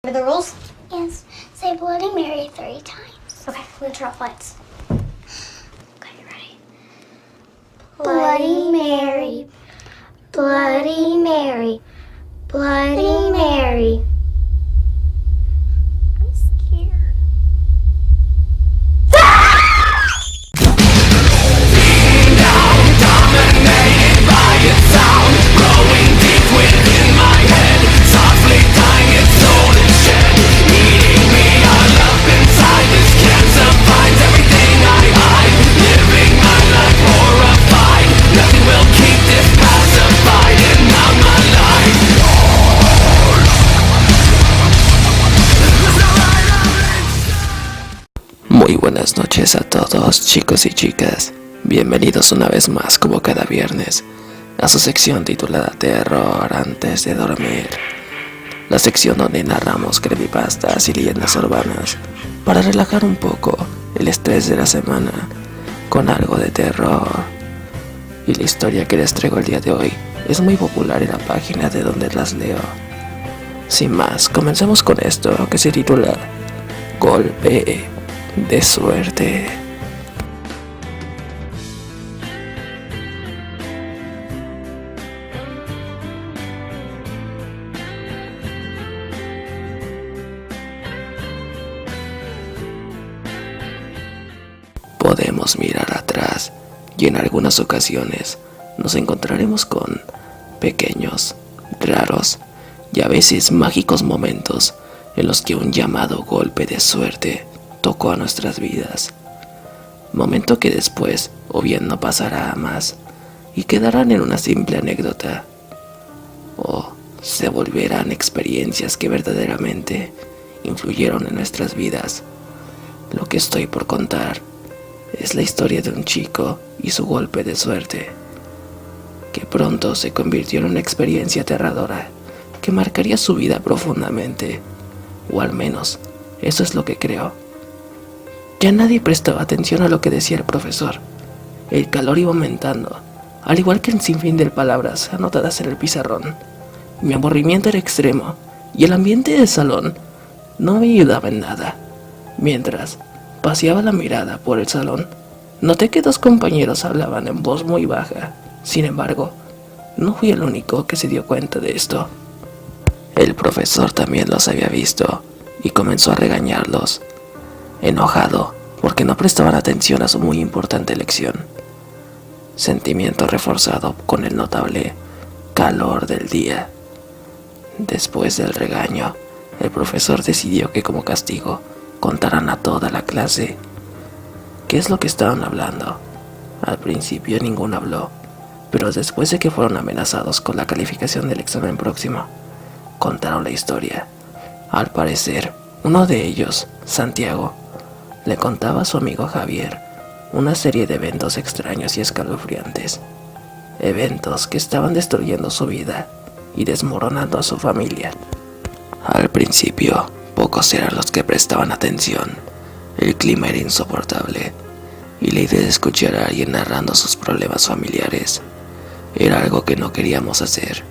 Are the rules? Yes. Say Bloody Mary 3 times. Okay, I'm gonna turn off lights. Okay, you ready? Bloody Mary, Bloody Mary, Bloody Mary. I'm scared. Muy buenas noches a todos, chicos y chicas. Bienvenidos una vez más, como cada viernes, a su sección titulada Terror antes de dormir. La sección donde narramos creepypastas y leyendas urbanas para relajar un poco el estrés de la semana con algo de terror. Y la historia que les traigo el día de hoy es muy popular en la página de donde las leo. Sin más, comencemos con esto que se titula Golpe de Suerte. Podemos mirar atrás y en algunas ocasiones nos encontraremos con pequeños, raros y a veces mágicos momentos en los que un llamado golpe de suerte tocó a nuestras vidas. Momento que después o bien no pasará a más y quedarán en una simple anécdota, o se volverán experiencias que verdaderamente influyeron en nuestras vidas. Lo que estoy por contar es la historia de un chico y su golpe de suerte, que pronto se convirtió en una experiencia aterradora que marcaría su vida profundamente, o al menos eso es lo que creo. Ya nadie prestaba atención a lo que decía el profesor. El calor iba aumentando, al igual que el sinfín de palabras anotadas en el pizarrón. Mi aburrimiento era extremo y el ambiente del salón no me ayudaba en nada. Mientras paseaba la mirada por el salón, noté que dos compañeros hablaban en voz muy baja. Sin embargo, no fui el único que se dio cuenta de esto. El profesor también los había visto y comenzó a regañarlos, enojado porque no prestaban atención a su muy importante lección. Sentimiento reforzado con el notable calor del día. Después del regaño, el profesor decidió que como castigo contaran a toda la clase qué es lo que estaban hablando. Al principio ninguno habló, pero después de que fueron amenazados con la calificación del examen próximo, contaron la historia. Al parecer, uno de ellos, Santiago, le contaba a su amigo Javier una serie de eventos extraños y escalofriantes. Eventos que estaban destruyendo su vida y desmoronando a su familia. Al principio, pocos eran los que prestaban atención. El clima era insoportable y la idea de escuchar a alguien narrando sus problemas familiares era algo que no queríamos hacer.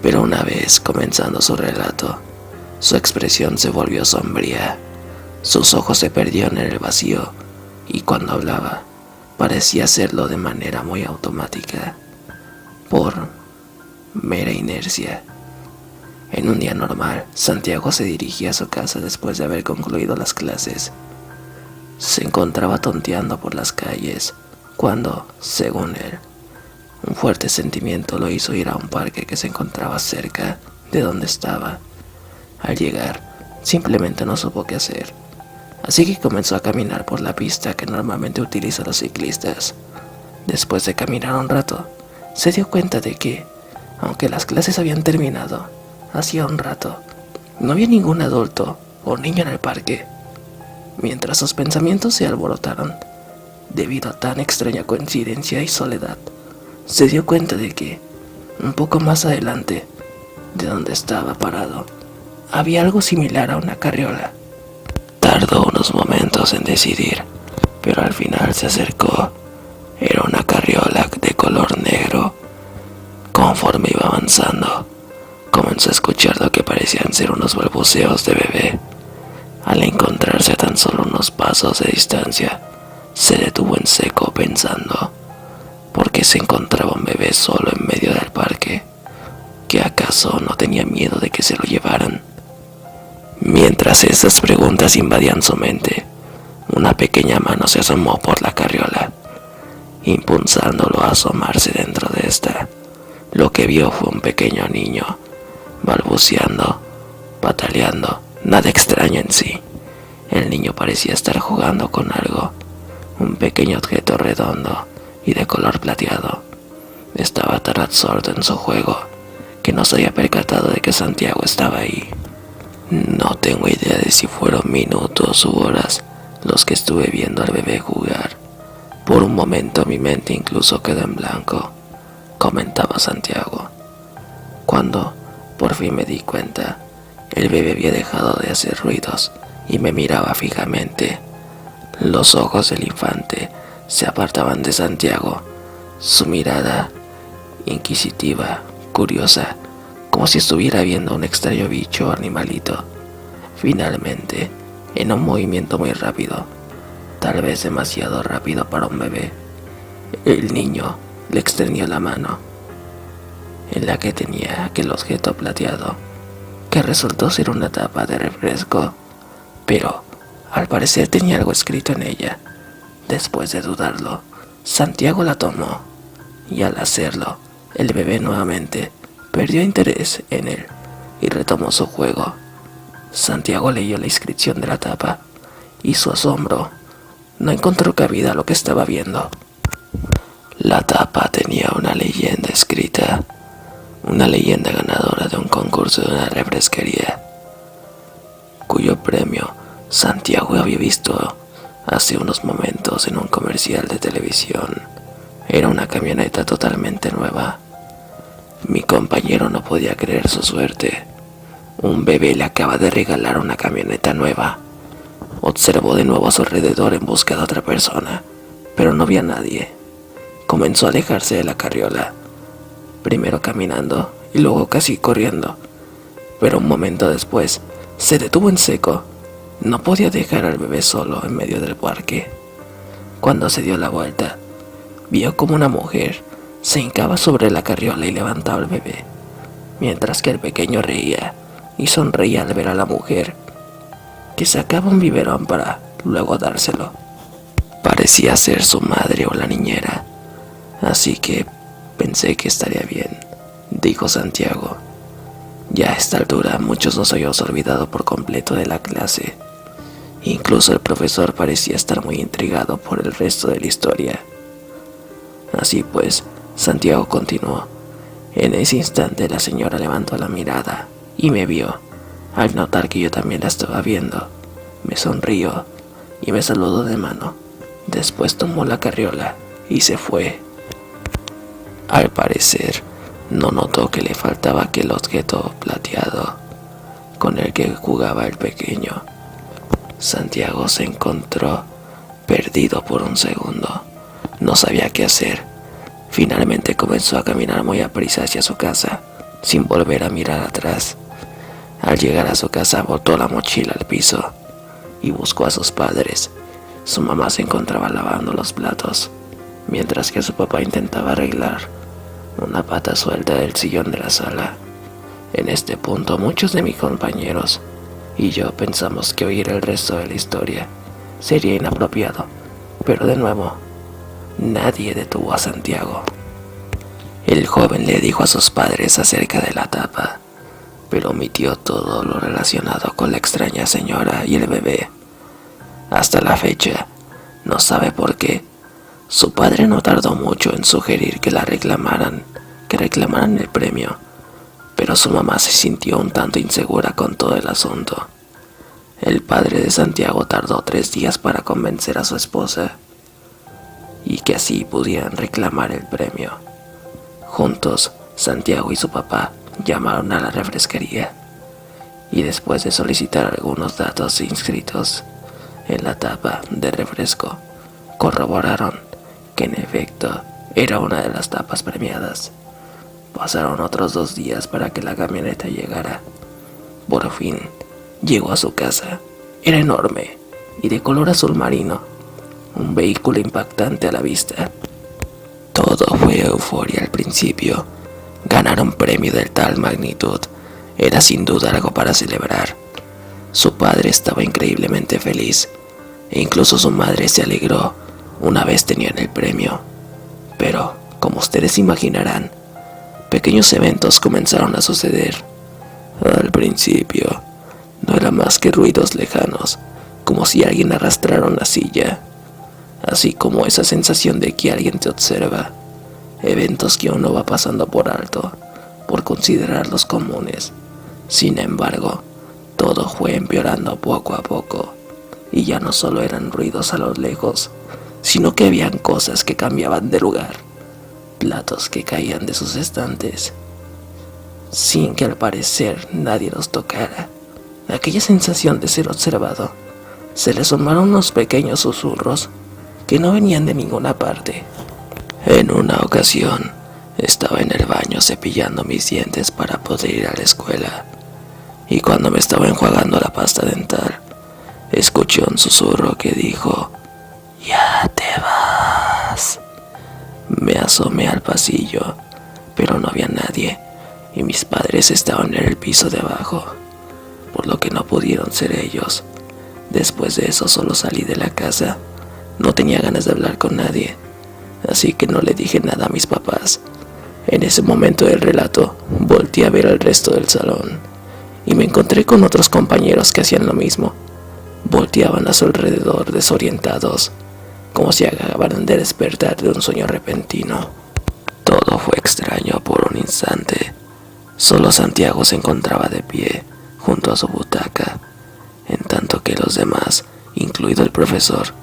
Pero una vez comenzando su relato, su expresión se volvió sombría. Sus ojos se perdieron en el vacío y cuando hablaba parecía hacerlo de manera muy automática, por mera inercia. En un día normal, Santiago se dirigía a su casa después de haber concluido las clases. Se encontraba tonteando por las calles cuando, según él, un fuerte sentimiento lo hizo ir a un parque que se encontraba cerca de donde estaba. Al llegar, simplemente no supo qué hacer, así que comenzó a caminar por la pista que normalmente utilizan los ciclistas. Después de caminar un rato, se dio cuenta de que, aunque las clases habían terminado hacía un rato, no había ningún adulto o niño en el parque. Mientras sus pensamientos se alborotaron, debido a tan extraña coincidencia y soledad, se dio cuenta de que, un poco más adelante de donde estaba parado, había algo similar a una carriola. Tardó unos momentos en decidir, pero al final se acercó. Era una carriola de color negro. Conforme iba avanzando, comenzó a escuchar lo que parecían ser unos balbuceos de bebé. Al encontrarse a tan solo unos pasos de distancia, se detuvo en seco pensando, ¿por qué se encontraba un bebé solo en medio del parque? ¿Que acaso no tenía miedo de que se lo llevaran? Mientras esas preguntas invadían su mente, una pequeña mano se asomó por la carriola, impulsándolo a asomarse dentro de esta. Lo que vio fue un pequeño niño, balbuceando, pataleando, nada extraño en sí. El niño parecía estar jugando con algo, un pequeño objeto redondo y de color plateado. Estaba tan absorto en su juego que no se había percatado de que Santiago estaba ahí. No tengo idea de si fueron minutos u horas los que estuve viendo al bebé jugar. Por un momento mi mente incluso quedó en blanco, comentaba Santiago. Cuando por fin me di cuenta, el bebé había dejado de hacer ruidos y me miraba fijamente. Los ojos del infante se apartaban de Santiago, su mirada inquisitiva, curiosa, como si estuviera viendo un extraño bicho o animalito. Finalmente, en un movimiento muy rápido, tal vez demasiado rápido para un bebé, el niño le extendió la mano, en la que tenía aquel objeto plateado, que resultó ser una tapa de refresco, pero al parecer tenía algo escrito en ella. Después de dudarlo, Santiago la tomó, y al hacerlo, el bebé nuevamente perdió interés en él y retomó su juego. Santiago leyó la inscripción de la tapa y su asombro no encontró cabida a lo que estaba viendo. La tapa tenía una leyenda escrita, una leyenda ganadora de un concurso de una refresquería, cuyo premio Santiago había visto hace unos momentos en un comercial de televisión. Era una camioneta totalmente nueva. Mi compañero no podía creer su suerte. Un bebé le acaba de regalar una camioneta nueva. Observó de nuevo a su alrededor en busca de otra persona, pero no vio a nadie. Comenzó a alejarse de la carriola, primero caminando y luego casi corriendo, pero un momento después se detuvo en seco. No podía dejar al bebé solo en medio del parque. Cuando se dio la vuelta, vio como una mujer se hincaba sobre la carriola y levantaba al bebé, mientras que el pequeño reía y sonreía al ver a la mujer, que sacaba un biberón para luego dárselo. Parecía ser su madre o la niñera, así que pensé que estaría bien, dijo Santiago. Ya a esta altura muchos nos habíamos olvidado por completo de la clase. Incluso el profesor parecía estar muy intrigado por el resto de la historia. Así pues, Santiago continuó. En ese instante la señora levantó la mirada y me vio. Al notar que yo también la estaba viendo, me sonrió y me saludó de mano. Después tomó la carriola y se fue. Al parecer, no notó que le faltaba aquel objeto plateado con el que jugaba el pequeño. Santiago se encontró perdido por un segundo. No sabía qué hacer. Finalmente comenzó a caminar muy aprisa hacia su casa, sin volver a mirar atrás. Al llegar a su casa botó la mochila al piso y buscó a sus padres. Su mamá se encontraba lavando los platos, mientras que su papá intentaba arreglar una pata suelta del sillón de la sala. En este punto muchos de mis compañeros y yo pensamos que oír el resto de la historia sería inapropiado, pero de nuevo, nadie detuvo a Santiago. El joven le dijo a sus padres acerca de la tapa, pero omitió todo lo relacionado con la extraña señora y el bebé. Hasta la fecha, no sabe por qué, su padre no tardó mucho en sugerir que reclamaran el premio, pero su mamá se sintió un tanto insegura con todo el asunto. El padre de Santiago tardó 3 días para convencer a su esposa y que así pudieran reclamar el premio. Juntos, Santiago y su papá llamaron a la refresquería y después de solicitar algunos datos inscritos en la tapa de refresco, corroboraron que en efecto era una de las tapas premiadas. Pasaron otros 2 días para que la camioneta llegara. Por fin, llegó a su casa. Era enorme y de color azul marino, un vehículo impactante a la vista. Todo fue euforia al principio. Ganar un premio de tal magnitud era sin duda algo para celebrar. Su padre estaba increíblemente feliz e incluso su madre se alegró una vez tenían el premio. Pero, como ustedes imaginarán, pequeños eventos comenzaron a suceder. Al principio, no era más que ruidos lejanos, como si alguien arrastrara una silla, así como esa sensación de que alguien te observa. Eventos que uno va pasando por alto, por considerarlos comunes. Sin embargo, todo fue empeorando poco a poco, y ya no solo eran ruidos a lo lejos, sino que habían cosas que cambiaban de lugar, platos que caían de sus estantes, sin que al parecer nadie los tocara. Aquella sensación de ser observado, se le sumaron unos pequeños susurros que no venían de ninguna parte. En una ocasión, estaba en el baño cepillando mis dientes para poder ir a la escuela, y cuando me estaba enjuagando la pasta dental, escuché un susurro que dijo: «Ya te vas». Me asomé al pasillo, pero no había nadie, y mis padres estaban en el piso de abajo, por lo que no pudieron ser ellos. Después de eso solo salí de la casa. No tenía ganas de hablar con nadie, así que no le dije nada a mis papás. En ese momento del relato, volteé a ver al resto del salón, y me encontré con otros compañeros que hacían lo mismo. Volteaban a su alrededor desorientados, como si acabaran de despertar de un sueño repentino. Todo fue extraño por un instante. Solo Santiago se encontraba de pie, junto a su butaca, en tanto que los demás, incluido el profesor,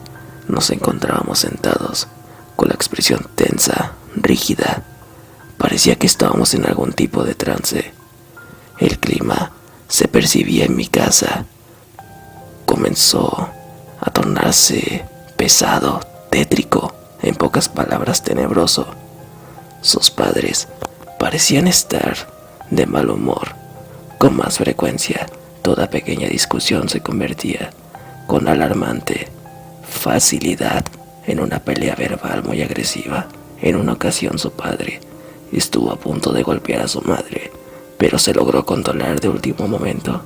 nos encontrábamos sentados, con la expresión tensa, rígida. Parecía que estábamos en algún tipo de trance. El clima se percibía en mi casa. Comenzó a tornarse pesado, tétrico, en pocas palabras tenebroso. Sus padres parecían estar de mal humor. Con más frecuencia, toda pequeña discusión se convertía, con alarmante facilidad, en una pelea verbal muy agresiva. En una ocasión su padre estuvo a punto de golpear a su madre, pero se logró controlar de último momento.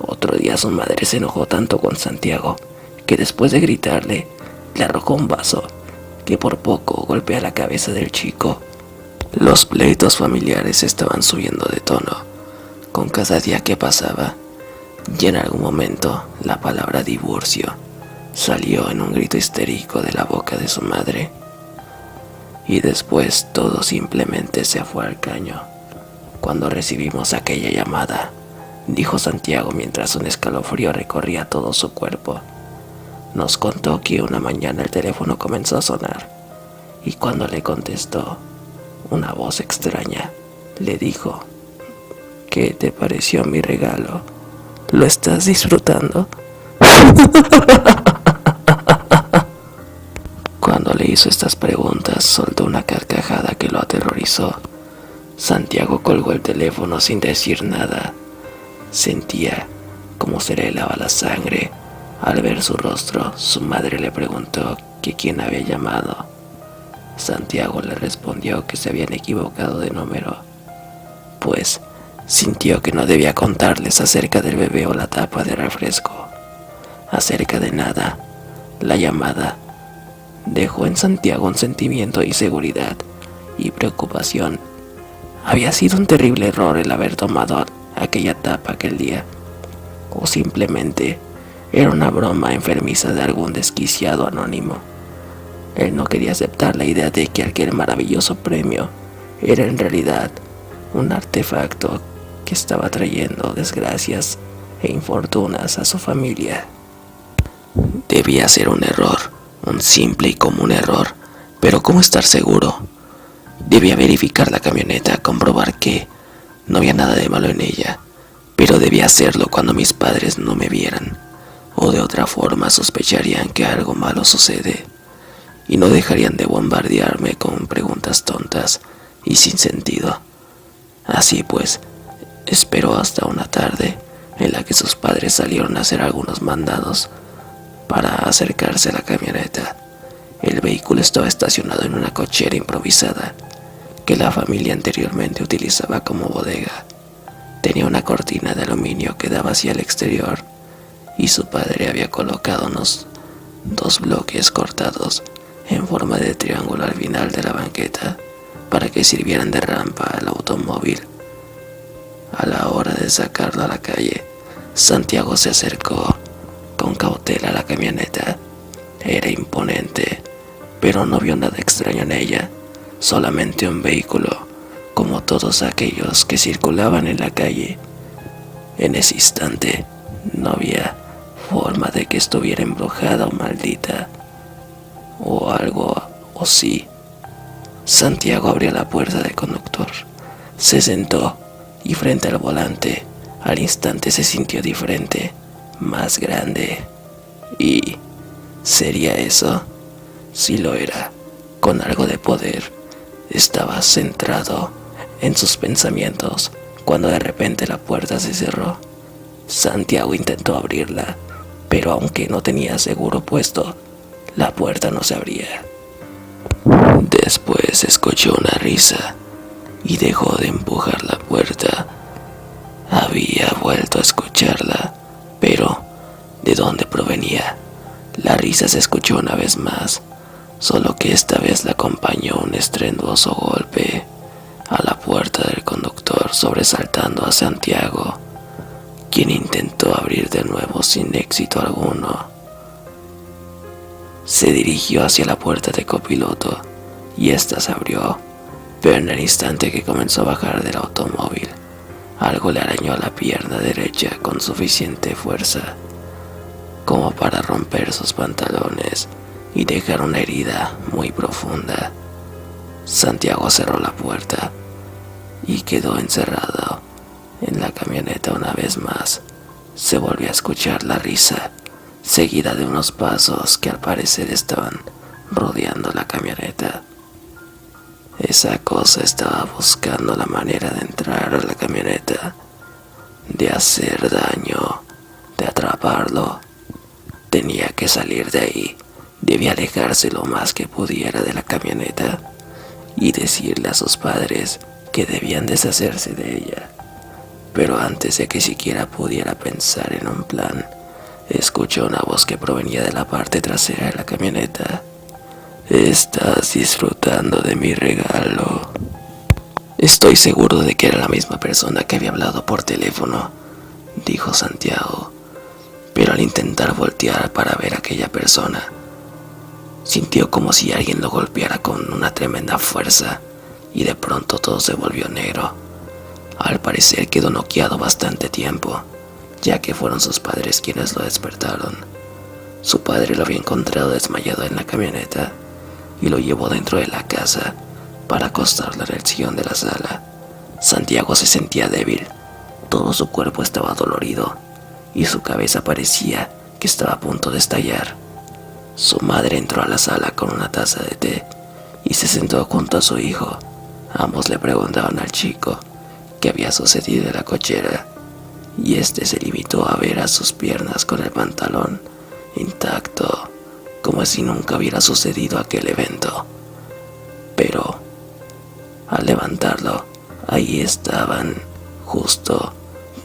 Otro día su madre se enojó tanto con Santiago que después de gritarle, le arrojó un vaso que por poco golpea la cabeza del chico. Los pleitos familiares estaban subiendo de tono con cada día que pasaba, y en algún momento la palabra divorcio salió en un grito histérico de la boca de su madre. Y después todo simplemente se fue al caño. Cuando recibimos aquella llamada, dijo Santiago mientras un escalofrío recorría todo su cuerpo. Nos contó que una mañana el teléfono comenzó a sonar, y cuando le contestó, una voz extraña le dijo: ¿Qué te pareció mi regalo? ¿Lo estás disfrutando? Cuando le hizo estas preguntas, soltó una carcajada que lo aterrorizó. Santiago colgó el teléfono sin decir nada. Sentía como se le helaba la sangre. Al ver su rostro, su madre le preguntó que quién había llamado. Santiago le respondió que se habían equivocado de número, pues sintió que no debía contarles acerca del bebé o la tapa de refresco. Acerca de nada. La llamada dejó en Santiago un sentimiento de inseguridad y preocupación. Había sido un terrible error el haber tomado aquella tapa aquel día, o simplemente era una broma enfermiza de algún desquiciado anónimo. Él no quería aceptar la idea de que aquel maravilloso premio era en realidad un artefacto que estaba trayendo desgracias e infortunas a su familia. Debía ser un error, un simple y común error, pero ¿cómo estar seguro? Debía verificar la camioneta, comprobar que no había nada de malo en ella, pero debía hacerlo cuando mis padres no me vieran, o de otra forma sospecharían que algo malo sucede, y no dejarían de bombardearme con preguntas tontas y sin sentido. Así pues, esperó hasta una tarde en la que sus padres salieron a hacer algunos mandados para acercarse a la camioneta. El vehículo estaba estacionado en una cochera improvisada que la familia anteriormente utilizaba como bodega. Tenía una cortina de aluminio que daba hacia el exterior y su padre había colocado unos 2 bloques cortados en forma de triángulo al final de la banqueta para que sirvieran de rampa al automóvil. A la hora de sacarlo a la calle, Santiago se acercó con cautela a la camioneta. Era imponente, pero no vio nada extraño en ella, solamente un vehículo, como todos aquellos que circulaban en la calle. En ese instante, no había forma de que estuviera embrujada o maldita, o algo, o sí. Santiago abrió la puerta del conductor, se sentó y frente al volante, al instante se sintió diferente, más grande. ¿Y sería eso? Sí lo era, con algo de poder. Estaba centrado en sus pensamientos cuando de repente la puerta se cerró. Santiago intentó abrirla, pero aunque no tenía seguro puesto, la puerta no se abría. Después escuchó una risa y dejó de empujar la puerta. Había vuelto a escucharla, pero ¿de dónde provenía? La risa se escuchó una vez más, solo que esta vez la acompañó un estruendoso golpe a la puerta del conductor, sobresaltando a Santiago, quien intentó abrir de nuevo sin éxito alguno. Se dirigió hacia la puerta de copiloto y ésta se abrió, pero en el instante que comenzó a bajar del automóvil, algo le arañó la pierna derecha con suficiente fuerza como para romper sus pantalones y dejar una herida muy profunda. Santiago cerró la puerta y quedó encerrado en la camioneta una vez más. Se volvió a escuchar la risa, seguida de unos pasos que al parecer estaban rodeando la camioneta. Esa cosa estaba buscando la manera de entrar a la camioneta, de hacer daño, de atraparlo. Tenía que salir de ahí, debía alejarse lo más que pudiera de la camioneta y decirle a sus padres que debían deshacerse de ella. Pero antes de que siquiera pudiera pensar en un plan, escuchó una voz que provenía de la parte trasera de la camioneta. «¿Estás disfrutando de mi regalo?» Estoy seguro de que era la misma persona que había hablado por teléfono, dijo Santiago, pero al intentar voltear para ver a aquella persona, sintió como si alguien lo golpeara con una tremenda fuerza y de pronto todo se volvió negro. Al parecer quedó noqueado bastante tiempo, ya que fueron sus padres quienes lo despertaron. Su padre lo había encontrado desmayado en la camioneta y lo llevó dentro de la casa para acostarlo en el sillón de la sala. Santiago se sentía débil, todo su cuerpo estaba dolorido y su cabeza parecía que estaba a punto de estallar. Su madre entró a la sala con una taza de té y se sentó junto a su hijo. Ambos le preguntaban al chico qué había sucedido en la cochera, y este se limitó a ver a sus piernas con el pantalón intacto, como si nunca hubiera sucedido aquel evento. Pero al levantarlo, ahí estaban, justo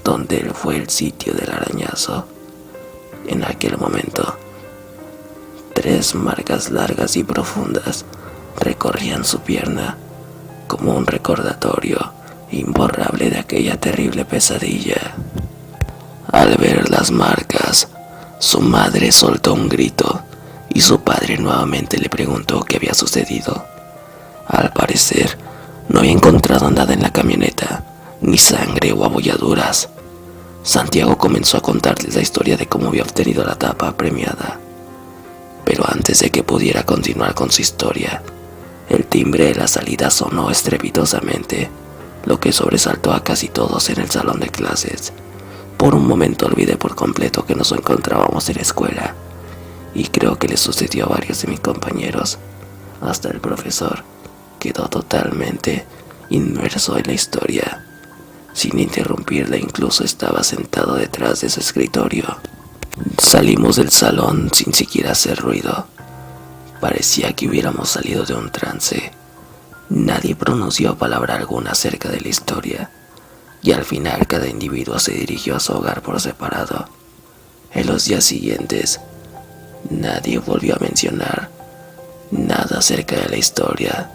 donde fue el sitio del arañazo. En aquel momento, 3 marcas largas y profundas recorrían su pierna, como un recordatorio imborrable de aquella terrible pesadilla. Al ver las marcas, su madre soltó un grito y su padre nuevamente le preguntó qué había sucedido. Al parecer, no había encontrado nada en la camioneta, ni sangre o abolladuras. Santiago comenzó a contarles la historia de cómo había obtenido la tapa premiada. Pero antes de que pudiera continuar con su historia, el timbre de la salida sonó estrepitosamente, lo que sobresaltó a casi todos en el salón de clases. Por un momento olvidé por completo que nos encontrábamos en la escuela, y creo que le sucedió a varios de mis compañeros. Hasta el profesor quedó totalmente inmerso en la historia. sin interrumpirla, incluso estaba sentado detrás de su escritorio. Salimos del salón sin siquiera hacer ruido. Parecía que hubiéramos salido de un trance. Nadie pronunció palabra alguna acerca de la historia, y al final cada individuo se dirigió a su hogar por separado. En los días siguientes, nadie volvió a mencionar nada acerca de la historia.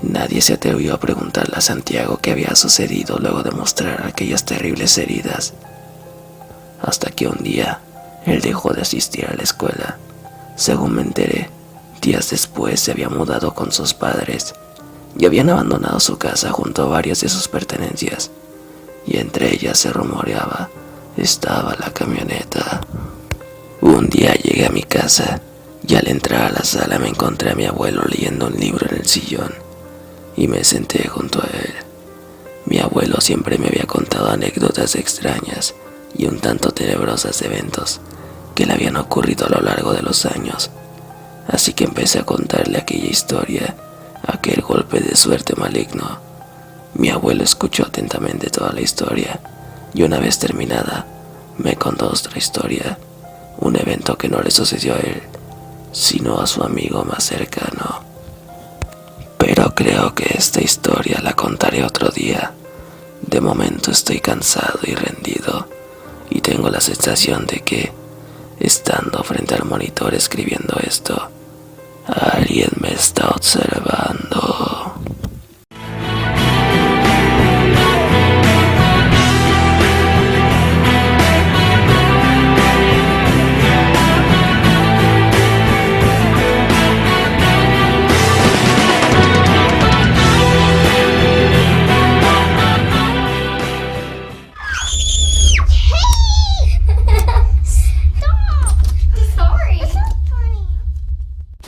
Nadie se atrevió a preguntarle a Santiago qué había sucedido luego de mostrar aquellas terribles heridas. Hasta que un día, él dejó de asistir a la escuela. Según me enteré, días después se había mudado con sus padres y habían abandonado su casa junto a varias de sus pertenencias, y entre ellas se rumoreaba estaba la camioneta. Un día llegué a mi casa y al entrar a la sala me encontré a mi abuelo leyendo un libro en el sillón y me senté junto a él. Mi abuelo siempre me había contado anécdotas extrañas y un tanto tenebrosas de eventos que le habían ocurrido a lo largo de los años, así que empecé a contarle aquella historia, aquel golpe de suerte maligno. Mi abuelo escuchó atentamente toda la historia y una vez terminada me contó otra historia, un evento que no le sucedió a él, sino a su amigo más cercano. Pero creo que esta historia la contaré otro día. De momento estoy cansado y rendido, y tengo la sensación de que, estando frente al monitor escribiendo esto, alguien me está observando.